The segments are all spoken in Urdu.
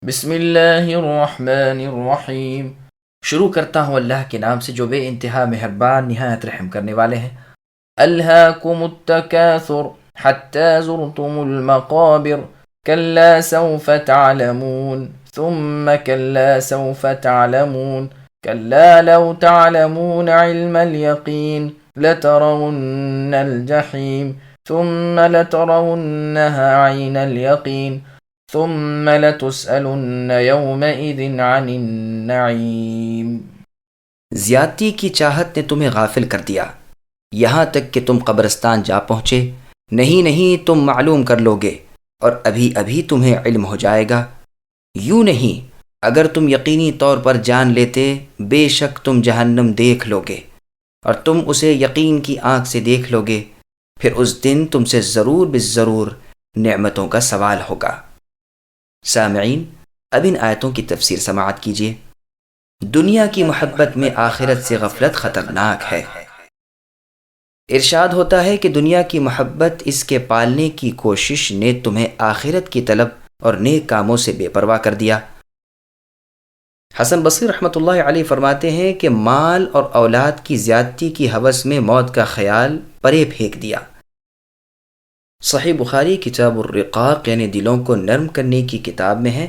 بسم اللہ الرحمن الرحیم۔ شروع کرتا ہوں اللہ کے نام سے جو بے انتہا مہربان نہایت رحم کرنے والے ہیں۔ الہاکم التکاثر حتی زرتم المقابر کلا سوف تعلمون ثم کلا سوف تعلمون کلا لو تعلمون علم الیقین لترون الجحیم ثم لترونها عین الیقین ثم لتسألن يومئذ عن النعیم۔ زیادتی کی چاہت نے تمہیں غافل کر دیا یہاں تک کہ تم قبرستان جا پہنچے۔ نہیں تم معلوم کر لوگے اور ابھی ابھی تمہیں علم ہو جائے گا۔ یوں نہیں، اگر تم یقینی طور پر جان لیتے بے شک تم جہنم دیکھ لوگے اور تم اسے یقین کی آنکھ سے دیکھ لوگے، پھر اس دن تم سے ضرور بالضرور نعمتوں کا سوال ہوگا۔ سامعین، اب ان آیتوں کی تفسیر سماعت کیجیے۔ دنیا کی محبت میں آخرت سے غفلت خطرناک ہے۔ ارشاد ہوتا ہے کہ دنیا کی محبت، اس کے پالنے کی کوشش نے تمہیں آخرت کی طلب اور نیک کاموں سے بے پرواہ کر دیا۔ حسن بصری رحمۃ اللہ علیہ فرماتے ہیں کہ مال اور اولاد کی زیادتی کی ہوس میں موت کا خیال پرے پھینک دیا۔ صحیح بخاری کتاب الرقاق یعنی دلوں کو نرم کرنے کی کتاب میں ہے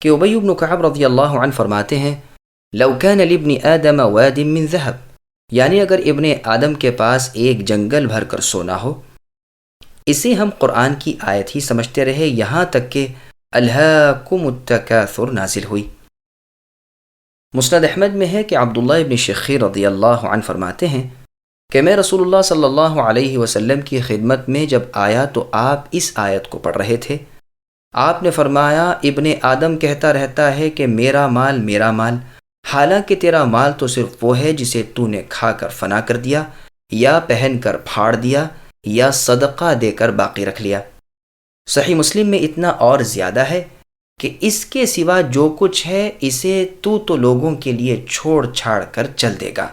کہ ابی بن کعب رضی اللہ عنہ فرماتے ہیں، لو کان لابن آدم واد من ذهب، یعنی اگر ابن آدم کے پاس ایک جنگل بھر کر سونا ہو۔ اسے ہم قرآن کی آیت ہی سمجھتے رہے یہاں تک کہ الہاکم التکاثر نازل ہوئی۔ مسند احمد میں ہے کہ عبداللہ ابن شخیر رضی اللہ عنہ فرماتے ہیں کہ میں رسول اللہ صلی اللہ علیہ وسلم کی خدمت میں جب آیا تو آپ اس آیت کو پڑھ رہے تھے۔ آپ نے فرمایا، ابن آدم کہتا رہتا ہے کہ میرا مال میرا مال، حالانکہ تیرا مال تو صرف وہ ہے جسے تو نے کھا کر فنا کر دیا یا پہن کر پھاڑ دیا یا صدقہ دے کر باقی رکھ لیا۔ صحیح مسلم میں اتنا اور زیادہ ہے کہ اس کے سوا جو کچھ ہے اسے تو لوگوں کے لیے چھوڑ چھاڑ کر چل دے گا۔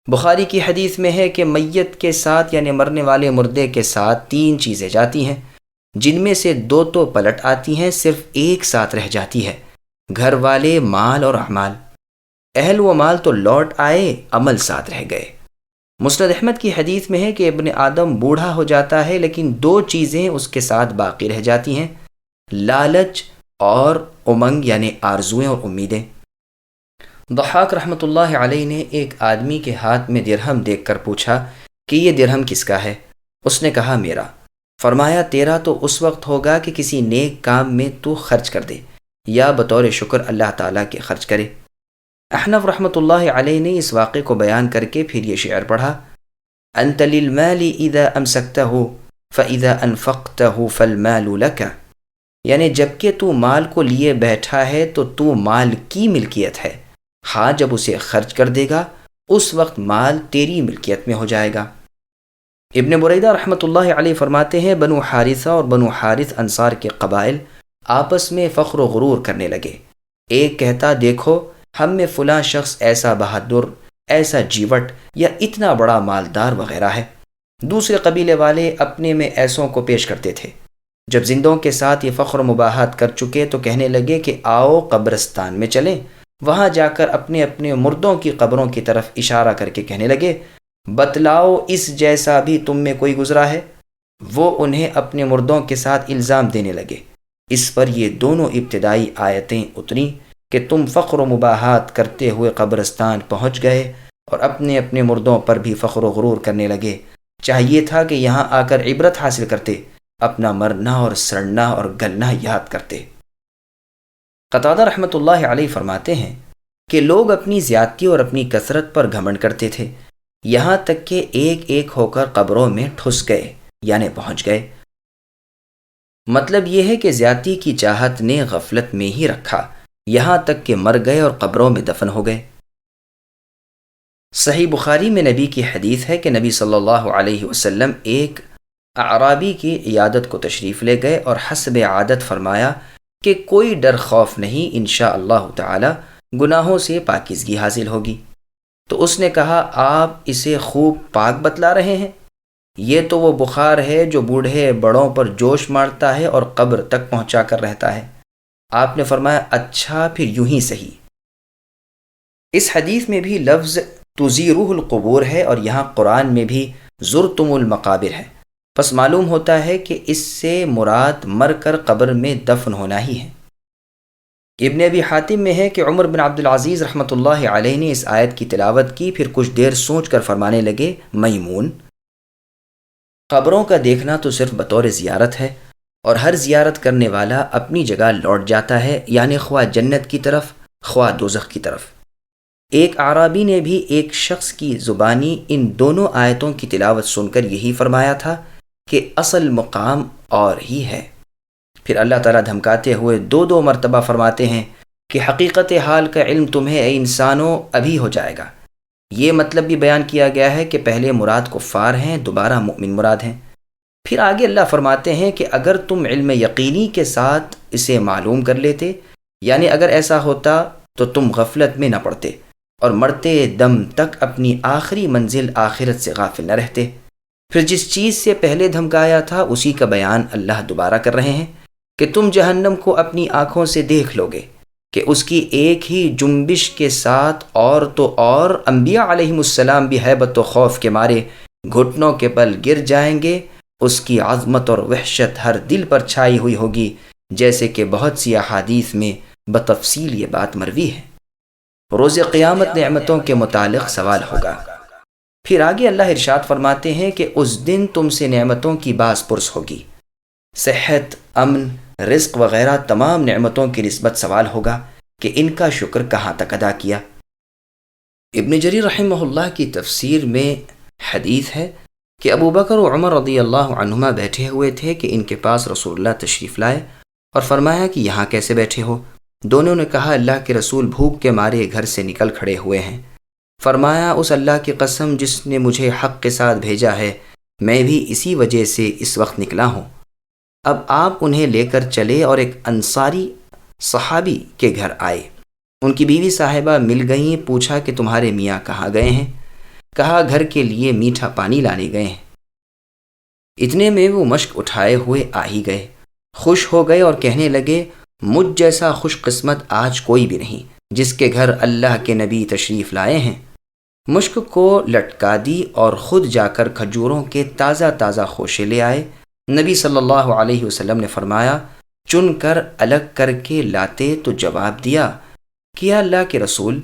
بخاری کی حدیث میں ہے کہ میت کے ساتھ یعنی مرنے والے مردے کے ساتھ 3 چیزیں جاتی ہیں، جن میں سے 2 تو پلٹ آتی ہیں، صرف ایک ساتھ رہ جاتی ہے، گھر والے، مال اور اعمال۔ اہل و مال تو لوٹ آئے، عمل ساتھ رہ گئے۔ مسند احمد کی حدیث میں ہے کہ ابن آدم بوڑھا ہو جاتا ہے لیکن 2 چیزیں اس کے ساتھ باقی رہ جاتی ہیں، لالچ اور امنگ یعنی آرزویں اور امیدیں۔ ضحاک رحمۃ اللہ علیہ نے ایک آدمی کے ہاتھ میں درہم دیکھ کر پوچھا کہ یہ درہم کس کا ہے؟ اس نے کہا میرا۔ فرمایا تیرا تو اس وقت ہوگا کہ کسی نیک کام میں تو خرچ کر دے یا بطور شکر اللہ تعالیٰ کے خرچ کرے۔ احنف رحمۃ اللہ علیہ نے اس واقعے کو بیان کر کے پھر یہ شعر پڑھا، انت للمال اذا امسکتہ فاذا انفقتہ فالمال لک، یعنی جب کہ تو مال کو لیے بیٹھا ہے تو مال کی ملکیت ہے، ہاں جب اسے خرچ کر دے گا اس وقت مال تیری ملکیت میں ہو جائے گا۔ ابن بریدہ رحمۃ اللہ علیہ فرماتے ہیں، بنو حارثہ اور بنو حارث انصار کے قبائل آپس میں فخر و غرور کرنے لگے۔ ایک کہتا، دیکھو ہم میں فلاں شخص ایسا بہادر، ایسا جیوٹ یا اتنا بڑا مالدار وغیرہ ہے۔ دوسرے قبیلے والے اپنے میں ایسوں کو پیش کرتے تھے۔ جب زندوں کے ساتھ یہ فخر و مباحات کر چکے تو کہنے لگے کہ آؤ قبرستان میں چلیں۔ وہاں جا کر اپنے اپنے مردوں کی قبروں کی طرف اشارہ کر کے کہنے لگے، بتلاؤ اس جیسا بھی تم میں کوئی گزرا ہے؟ وہ انہیں اپنے مردوں کے ساتھ الزام دینے لگے۔ اس پر یہ دونوں ابتدائی آیتیں اتریں کہ تم فخر و مباحات کرتے ہوئے قبرستان پہنچ گئے اور اپنے اپنے مردوں پر بھی فخر و غرور کرنے لگے۔ چاہیے تھا کہ یہاں آ کر عبرت حاصل کرتے، اپنا مرنا اور سڑنا اور گلنا یاد کرتے۔ قتادہ رحمۃ اللہ علیہ فرماتے ہیں کہ لوگ اپنی زیادتی اور اپنی کثرت پر گھمنڈ کرتے تھے، یہاں تک کہ ایک ایک ہو کر قبروں میں ٹھس گئے یعنی پہنچ گئے۔ مطلب یہ ہے کہ زیادتی کی چاہت نے غفلت میں ہی رکھا یہاں تک کہ مر گئے اور قبروں میں دفن ہو گئے۔ صحیح بخاری میں نبی کی حدیث ہے کہ نبی صلی اللہ علیہ وسلم ایک اعرابی کی عیادت کو تشریف لے گئے اور حسب عادت فرمایا کہ کوئی ڈر خوف نہیں، انشاءاللہ تعالی گناہوں سے پاکیزگی حاصل ہوگی۔ تو اس نے کہا، آپ اسے خوب پاک بتلا رہے ہیں؟ یہ تو وہ بخار ہے جو بوڑھے بڑوں پر جوش مارتا ہے اور قبر تک پہنچا کر رہتا ہے۔ آپ نے فرمایا اچھا پھر یوں ہی صحیح۔ اس حدیث میں بھی لفظ تزیروہ القبور ہے اور یہاں قرآن میں بھی زرتم المقابر ہے، پس معلوم ہوتا ہے کہ اس سے مراد مر کر قبر میں دفن ہونا ہی ہے۔ ابن ابی حاتم میں ہے کہ عمر بن عبد العزیز رحمۃ اللہ علیہ نے اس آیت کی تلاوت کی، پھر کچھ دیر سوچ کر فرمانے لگے، میمون، قبروں کا دیکھنا تو صرف بطور زیارت ہے، اور ہر زیارت کرنے والا اپنی جگہ لوٹ جاتا ہے، یعنی خواہ جنت کی طرف خواہ دوزخ کی طرف۔ ایک اعرابی نے بھی ایک شخص کی زبانی ان دونوں آیتوں کی تلاوت سن کر یہی فرمایا تھا کہ اصل مقام اور ہی ہے۔ پھر اللہ تعالیٰ دھمکاتے ہوئے دو مرتبہ فرماتے ہیں کہ حقیقت حال کا علم تمہیں اے انسانوں ابھی ہو جائے گا۔ یہ مطلب بھی بیان کیا گیا ہے کہ پہلے مراد کفار ہیں، دوبارہ مؤمن مراد ہیں۔ پھر آگے اللہ فرماتے ہیں کہ اگر تم علم یقینی کے ساتھ اسے معلوم کر لیتے، یعنی اگر ایسا ہوتا تو تم غفلت میں نہ پڑتے اور مرتے دم تک اپنی آخری منزل آخرت سے غافل نہ رہتے۔ پھر جس چیز سے پہلے دھمکایا تھا اسی کا بیان اللہ دوبارہ کر رہے ہیں کہ تم جہنم کو اپنی آنکھوں سے دیکھ لو گے کہ اس کی ایک ہی جنبش کے ساتھ اور تو اور انبیاء علیہم السلام بھی ہیبت و خوف کے مارے گھٹنوں کے بل گر جائیں گے۔ اس کی عظمت اور وحشت ہر دل پر چھائی ہوئی ہوگی، جیسے کہ بہت سی احادیث میں بتفصیل یہ بات مروی ہے۔ روز قیامت نعمتوں کے متعلق سوال ہوگا۔ پھر آگے اللہ ارشاد فرماتے ہیں کہ اس دن تم سے نعمتوں کی باز پرس ہوگی، صحت، امن، رزق وغیرہ تمام نعمتوں کی نسبت سوال ہوگا کہ ان کا شکر کہاں تک ادا کیا۔ ابن جریر رحمہ اللہ کی تفسیر میں حدیث ہے کہ ابو بکر و عمر رضی اللہ عنہما بیٹھے ہوئے تھے کہ ان کے پاس رسول اللہ تشریف لائے اور فرمایا کہ یہاں کیسے بیٹھے ہو؟ دونوں نے کہا اللہ کے رسول بھوک کے مارے گھر سے نکل کھڑے ہوئے ہیں۔ فرمایا اس اللہ کی قسم جس نے مجھے حق کے ساتھ بھیجا ہے، میں بھی اسی وجہ سے اس وقت نکلا ہوں۔ اب آپ انہیں لے کر چلے اور ایک انصاری صحابی کے گھر آئے۔ ان کی بیوی صاحبہ مل گئیں، پوچھا کہ تمہارے میاں کہاں گئے ہیں؟ کہا گھر کے لیے میٹھا پانی لانے گئے ہیں۔ اتنے میں وہ مشک اٹھائے ہوئے آ ہی گئے، خوش ہو گئے اور کہنے لگے مجھ جیسا خوش قسمت آج کوئی بھی نہیں جس کے گھر اللہ کے نبی تشریف لائے ہیں۔ مشک کو لٹکا دی اور خود جا کر کھجوروں کے تازہ تازہ خوشے لے آئے۔ نبی صلی اللہ علیہ وسلم نے فرمایا چن کر الگ کر کے لاتے تو جواب دیا کہ اللہ کے رسول،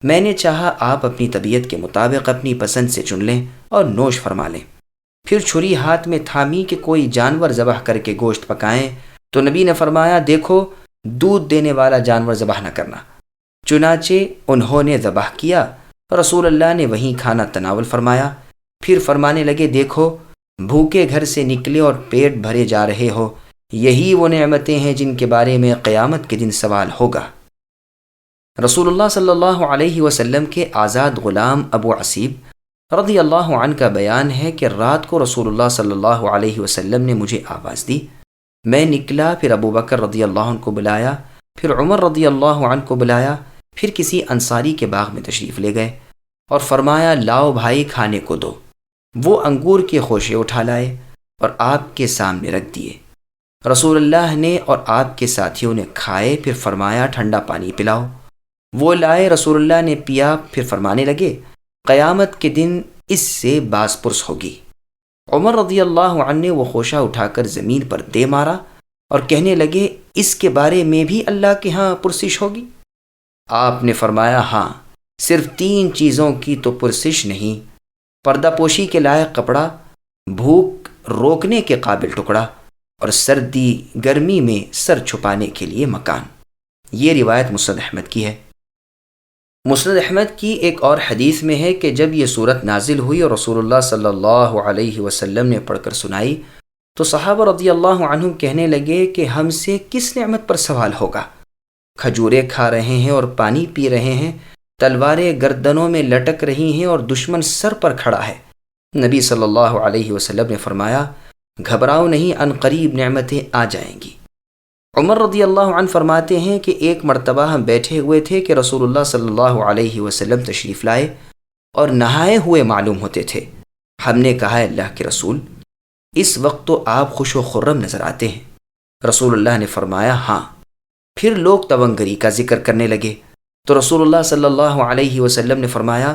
میں نے چاہا آپ اپنی طبیعت کے مطابق اپنی پسند سے چن لیں اور نوش فرما لیں۔ پھر چھری ہاتھ میں تھامی کہ کوئی جانور ذبح کر کے گوشت پکائیں، تو نبی نے فرمایا دیکھو دودھ دینے والا جانور ذبح نہ کرنا۔ چنانچہ انہوں نے ذبح کیا، رسول اللہ نے وہیں کھانا تناول فرمایا۔ پھر فرمانے لگے دیکھو بھوکے گھر سے نکلے اور پیٹ بھرے جا رہے ہو، یہی وہ نعمتیں ہیں جن کے بارے میں قیامت کے دن سوال ہوگا۔ رسول اللہ صلی اللہ علیہ وسلم کے آزاد غلام ابو عصیب رضی اللہ عنہ کا بیان ہے کہ رات کو رسول اللہ صلی اللہ علیہ وسلم نے مجھے آواز دی، میں نکلا، پھر ابو بکر رضی اللہ عنہ کو بلایا، پھر عمر رضی اللہ عنہ کو بلایا، پھر کسی انصاری کے باغ میں تشریف لے گئے اور فرمایا لاؤ بھائی کھانے کو دو۔ وہ انگور کے خوشے اٹھا لائے اور آپ کے سامنے رکھ دیے۔ رسول اللہ نے اور آپ کے ساتھیوں نے کھائے، پھر فرمایا ٹھنڈا پانی پلاؤ۔ وہ لائے، رسول اللہ نے پیا، پھر فرمانے لگے قیامت کے دن اس سے باز پرس ہوگی۔ عمر رضی اللہ عنہ نے وہ خوشہ اٹھا کر زمین پر دے مارا اور کہنے لگے اس کے بارے میں بھی اللہ کے ہاں پرسش ہوگی؟ آپ نے فرمایا ہاں، صرف 3 چیزوں کی تو پرسش نہیں، پردہ پوشی کے لائق کپڑا، بھوک روکنے کے قابل ٹکڑا، اور سردی گرمی میں سر چھپانے کے لیے مکان۔ یہ روایت مسند احمد کی ہے۔ مسند احمد کی ایک اور حدیث میں ہے کہ جب یہ صورت نازل ہوئی اور رسول اللہ صلی اللہ علیہ وسلم نے پڑھ کر سنائی تو صحابہ رضی اللہ عنہم کہنے لگے کہ ہم سے کس نعمت پر سوال ہوگا؟ کھجوریں کھا رہے ہیں اور پانی پی رہے ہیں، تلواریں گردنوں میں لٹک رہی ہیں اور دشمن سر پر کھڑا ہے۔ نبی صلی اللہ علیہ وسلم نے فرمایا گھبراؤ نہیں، ان قریب نعمتیں آ جائیں گی۔ عمر رضی اللہ عنہ فرماتے ہیں کہ ایک مرتبہ ہم بیٹھے ہوئے تھے کہ رسول اللہ صلی اللہ علیہ وسلم تشریف لائے اور نہائے ہوئے معلوم ہوتے تھے۔ ہم نے کہا اللہ کے رسول اس وقت تو آپ خوش و خرم نظر آتے ہیں۔ رسول اللہ نے فرمایا ہاں، پھر لوگ تونگری کا ذکر کرنے لگے تو رسول اللہ صلی اللہ علیہ وسلم نے فرمایا،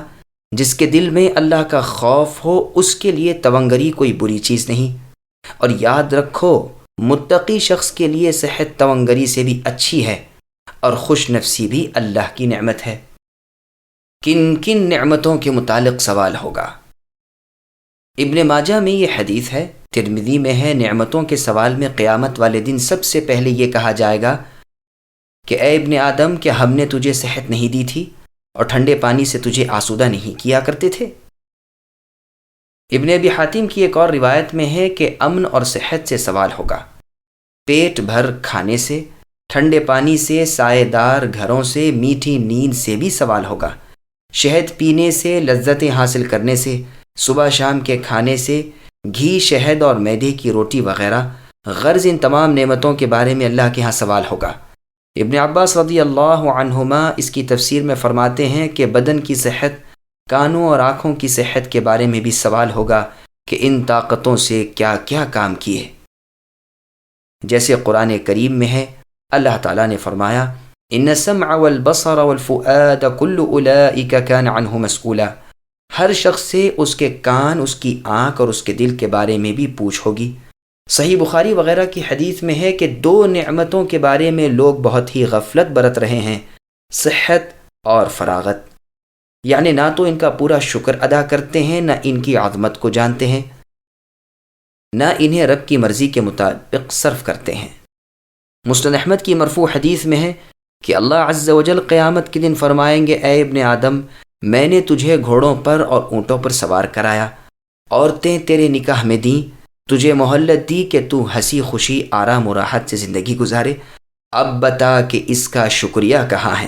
جس کے دل میں اللہ کا خوف ہو اس کے لیے تونگری کوئی بری چیز نہیں، اور یاد رکھو متقی شخص کے لیے صحت تونگری سے بھی اچھی ہے، اور خوش نفسی بھی اللہ کی نعمت ہے۔ کن کن نعمتوں کے متعلق سوال ہوگا؟ ابن ماجہ میں یہ حدیث ہے، ترمذی میں ہے، نعمتوں کے سوال میں قیامت والے دن سب سے پہلے یہ کہا جائے گا کہ اے ابن آدم، کیا ہم نے تجھے صحت نہیں دی تھی اور ٹھنڈے پانی سے تجھے آسودہ نہیں کیا کرتے تھے؟ ابن ابی حاتم کی ایک اور روایت میں ہے کہ امن اور صحت سے سوال ہوگا، پیٹ بھر کھانے سے، ٹھنڈے پانی سے، سائے دار گھروں سے، میٹھی نیند سے بھی سوال ہوگا، شہد پینے سے، لذتیں حاصل کرنے سے، صبح شام کے کھانے سے، گھی، شہد اور میدے کی روٹی وغیرہ، غرض ان تمام نعمتوں کے بارے میں اللہ کے ہاں سوال ہوگا۔ ابن عباس رضی اللہ عنہما اس کی تفسیر میں فرماتے ہیں کہ بدن کی صحت، کانوں اور آنکھوں کی صحت کے بارے میں بھی سوال ہوگا کہ ان طاقتوں سے کیا کیا کام کیے۔ جیسے قرآن کریم میں ہے، اللہ تعالیٰ نے فرمایا، ان السمع والبصر والفؤاد كل اولئک کان عنہ مسئولا، ہر شخص سے اس کے کان، اس کی آنکھ اور اس کے دل کے بارے میں بھی پوچھ ہوگی۔ صحیح بخاری وغیرہ کی حدیث میں ہے کہ دو نعمتوں کے بارے میں لوگ بہت ہی غفلت برت رہے ہیں، صحت اور فراغت، یعنی نہ تو ان کا پورا شکر ادا کرتے ہیں، نہ ان کی عظمت کو جانتے ہیں، نہ انہیں رب کی مرضی کے مطابق صرف کرتے ہیں۔ مسند احمد کی مرفوع حدیث میں ہے کہ اللہ عز و جل قیامت کے دن فرمائیں گے، اے ابن آدم، میں نے تجھے گھوڑوں پر اور اونٹوں پر سوار کرایا، عورتیں تیرے نکاح میں دیں، تجھے مہلت دی کہ تو ہنسی خوشی، آرام و راحت سے زندگی گزارے، اب بتا کہ اس کا شکریہ کہاں ہے؟